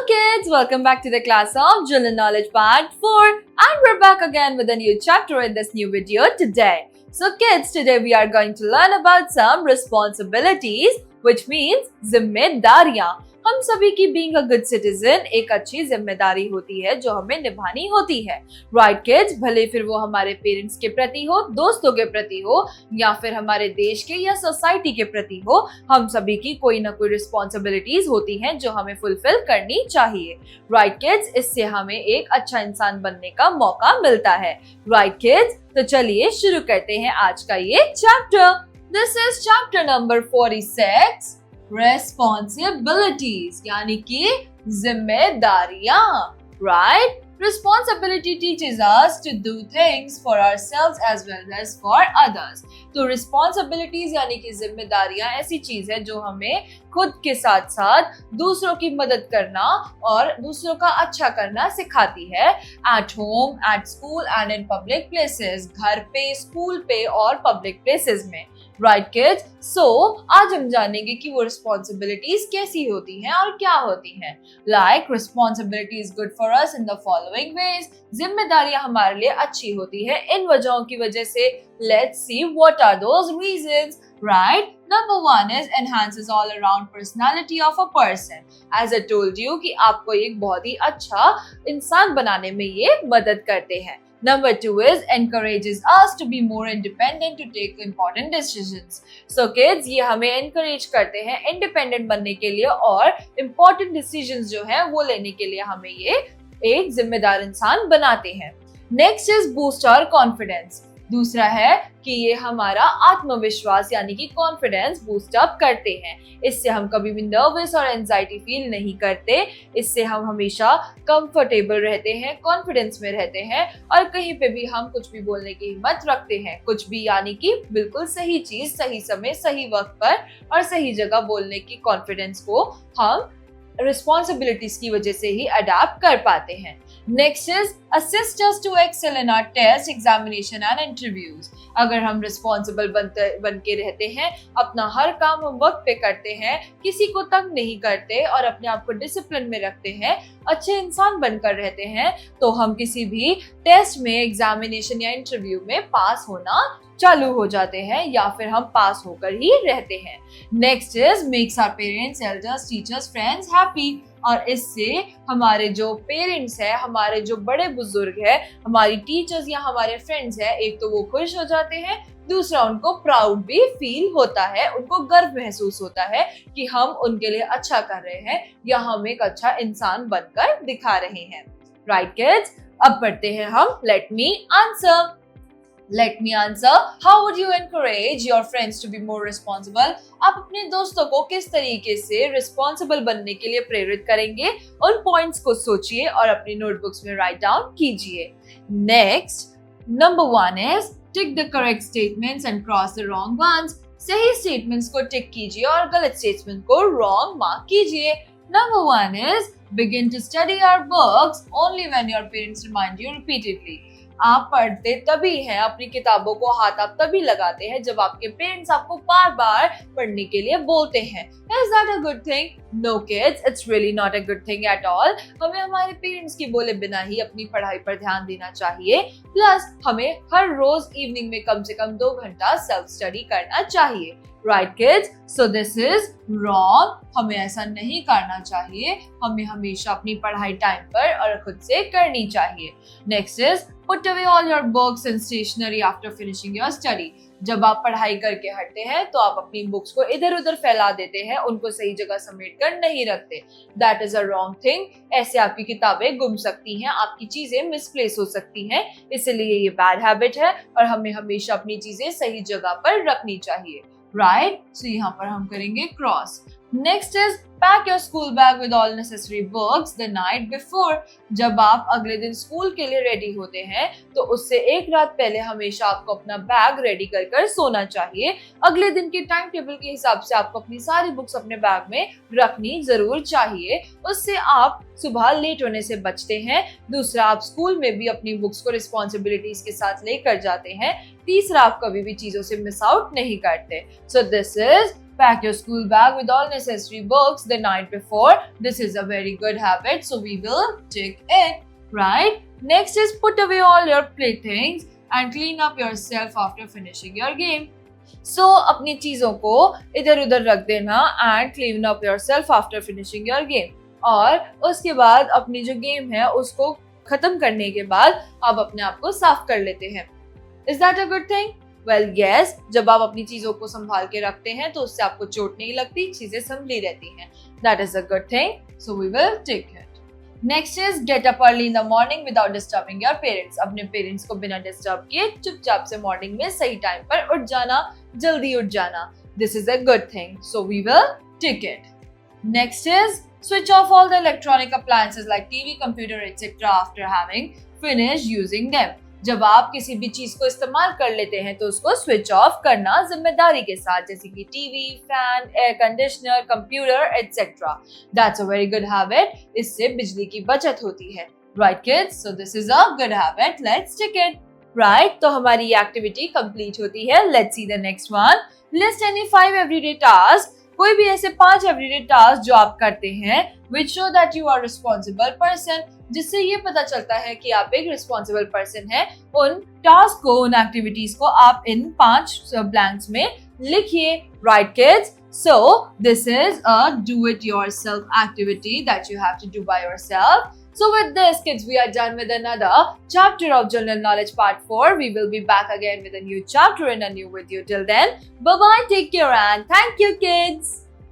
Hello kids, welcome back to the class of General Knowledge Part 4 and we're back again with a new chapter in this new video today. So kids, today we are going to learn about some responsibilities which means जिम्मेदारियां. हम सभी की being a good citizen एक अच्छी जिम्मेदारी होती है जो हमें निभानी होती है. राइट किड्स, भले फिर वो हमारे पेरेंट्स के प्रति हो, दोस्तों के प्रति हो या फिर हमारे देश के या सोसाइटी के प्रति हो, हम सभी की कोई ना कोई रिस्पॉन्सिबिलिटीज होती हैं जो हमें फुलफिल करनी चाहिए. राइट किड्स, इससे हमें एक अच्छा इंसान बनने का मौका मिलता है. राइट किड्स, तो चलिए शुरू करते हैं आज का ये chapter. This is chapter number 46, responsibilities, यानी कि जिम्मेदारियां. Right, responsibility teaches us to do things for ourselves as well as for others. तो responsibilities यानी कि जिम्मेदारियां ऐसी चीज है जो हमें खुद के साथ साथ दूसरों की मदद करना और दूसरों का अच्छा करना सिखाती है. At home, at school and in public places, घर पे, स्कूल पे और पब्लिक प्लेसेस में. राइट किड्स, सो आज हम जानेंगे कि वो रिस्पॉन्सिबिलिटीज कैसी होती हैं और क्या होती हैं. Like responsibility is good for us in the following veg. जिम्मेदारियां हमारे लिए अच्छी होती है इन वजहों की वजह से. Let's see what are those reasons. Right? Number 1 is enhances all around personality of a person. As I told you कि आपको एक बहुत ही अच्छा इंसान बनाने में ये मदद करते हैं. Number 2 is encourages us to be more independent to take important decisions. So kids, ये हमें encourage करते हैं independent बनने के लिए और important decisions जो हैं वो लेने के लिए हमें ये एक जिम्मेदार इंसान बनाते हैं. Next is boost our confidence. दूसरा है कि ये हमारा आत्मविश्वास यानी कि कॉन्फिडेंस बूस्ट अप करते हैं. इससे हम कभी भी नर्वस और एंजाइटी फील नहीं करते. इससे हम हमेशा कंफर्टेबल रहते हैं, कॉन्फिडेंस में रहते हैं और कहीं पे भी हम कुछ भी बोलने की हिम्मत रखते हैं. कुछ भी यानी कि बिल्कुल सही चीज, सही समय, सही वक्त पर और सही जगह बोलने की कॉन्फिडेंस को हम रिस्पॉन्सिबिलिटीज की वजह से ही अडैप्ट कर पाते हैं. Next is assist us to excel in our test, examination and interviews. अगर हम रिस्पॉन्सिबल बन के रहते हैं, अपना हर काम हम वक्त पे करते हैं, किसी को तंग नहीं करते और अपने आप को डिसिप्लिन में रखते हैं, अच्छे इंसान बनकर रहते हैं, तो हम किसी भी टेस्ट में, एग्जामिनेशन या इंटरव्यू में पास होना चालू हो जाते हैं या फिर हम पास होकर ही रहते हैं. Next is makes our parents, elders, teachers, friends happy. और इससे हमारे जो पेरेंट्स हैं, हमारे जो बड़े बुजुर्ग हैं, हमारी टीचर्स या हमारे फ्रेंड्स हैं, एक तो वो खुश हो जाते हैं, दूसरा उनको प्राउड भी फील होता है, उनको गर्व महसूस होता है कि हम उनके लिए अच्छा कर रहे हैं या हम एक अच्छा इंसान बनकर दिखा रहे हैं. राइट किड्स, अब पढ़ते हैं हम let me answer. Let me answer. How would you encourage your friends to be more responsible? आप अपने दोस्तों को किस तरीके से रिस्पॉन्सिबल बनने के लिए प्रेरित करेंगे? उन पॉइंट्स को सोचिए और अपनी नोटबुक्स में राइट डाउन कीजिए. Next, number 1 is tick the correct statements and cross the wrong ones. सही स्टेटमेंट्स को टिक कीजिए और गलत स्टेटमेंट को रॉन्ग मार्क कीजिए. Number 1 is begin to study our books only when your parents remind you repeatedly. आप पढ़ते तभी हैं, अपनी किताबों को हाथ आप तभी लगाते हैं जब आपके पेरेंट्स आपको बार बार पढ़ने के लिए बोलते हैं. Is that a good thing? No kids, it's really not a good thing at all. हमें हमारे पेरेंट्स की बोले बिना ही अपनी पढ़ाई पर ध्यान देना चाहिए. प्लस हमें हर रोज इवनिंग में कम से कम 2 घंटा सेल्फ स्टडी करना चाहिए. Right kids, so this is wrong. हमें ऐसा नहीं करना चाहिए. हमें हमेशा अपनी पढ़ाई टाइम पर और खुद से करनी चाहिए. Next is put away all your books and stationery after finishing your study. जब आप पढ़ाई करके हटते हैं तो आप अपनी बुक्स को इधर उधर फैला देते हैं, उनको सही जगह समेट कर नहीं रखते. That is a wrong thing. ऐसे आपकी किताबें गुम सकती हैं, आपकी चीजें मिसप्लेस हो सकती हैं, इसलिए ये बैड हैबिट है और हमें हमेशा अपनी चीजें सही जगह पर रखनी चाहिए. राइट, सो यहाँ पर हम करेंगे cross. Next is pack your school bag with all necessary books the night before. जब आप अगले दिन स्कूल के लिए रेडी होते हैं तो उससे एक रात पहले हमेशा आपको अपना बैग रेडी कर कर सोना चाहिए. अगले दिन के टाइम टेबल के हिसाब से आपको अपनी सारी बुक्स अपने बैग में रखनी जरूर चाहिए. उससे आप सुबह लेट होने से बचते हैं. दूसरा, आप स्कूल में भी अपनी बुक्स को रिस्पॉन्सिबिलिटीज के साथ लेकर जाते हैं. तीसरा, आप कभी भी चीजों से मिस आउट नहीं करते. So this is Pack your school bag with all necessary books the night before. This is a very good habit, so we will tick it, right? Next is put away all your playthings and clean up yourself after finishing your game. So अपनी चीजों को इधर उधर रख देना and clean up yourself after finishing your game. और उसके बाद अपनी जो गेम है उसको खत्म करने के बाद आप अपने आप को साफ कर लेते हैं. Is that a good thing? Well, yes. जब आप अपनी चीजों को संभाल के रखते हैं तो उससे आपको चोट नहीं लगती, चीजें संभली रहती हैं. That is a good thing. So we will take it. Next is get up early in the morning without disturbing your parents. अपने पेरेंट्स को बिना डिस्टर्ब किए चुपचाप से मॉर्निंग में सही टाइम पर उठ जाना, जल्दी उठ जाना. This is a good thing. So we will tick it. Next is switch off all the electronic appliances like TV, computer, etc. after having finished using them. जब आप किसी भी चीज को इस्तेमाल कर लेते हैं तो उसको स्विच ऑफ करना जिम्मेदारी के साथ, जैसे कि TV, fan, air conditioner, computer etcetera. That's a very good habit. इससे बिजली की बचत होती है. Right kids, so this is a good habit. Let's tick it. Right, तो हमारी ये एक्टिविटी कंप्लीट होती है. Let's see the next one. List any 5 everyday task. कोई भी ऐसे 5 एवरीडे टास्क जो आप करते हैं which show that you are responsible person, जिससे ये पता चलता है कि आप एक रिस्पॉन्सिबल पर्सन हैं. उन टास्क को, उन एक्टिविटीज को आप इन 5 ब्लैंक्स में लिखिए. Right kids, so this is a do it yourself activity that you have to do by yourself. So with this kids, we are done with another chapter of general knowledge part 4. We will be back again with a new chapter and a new video. Till then, bye bye, take care and thank you kids.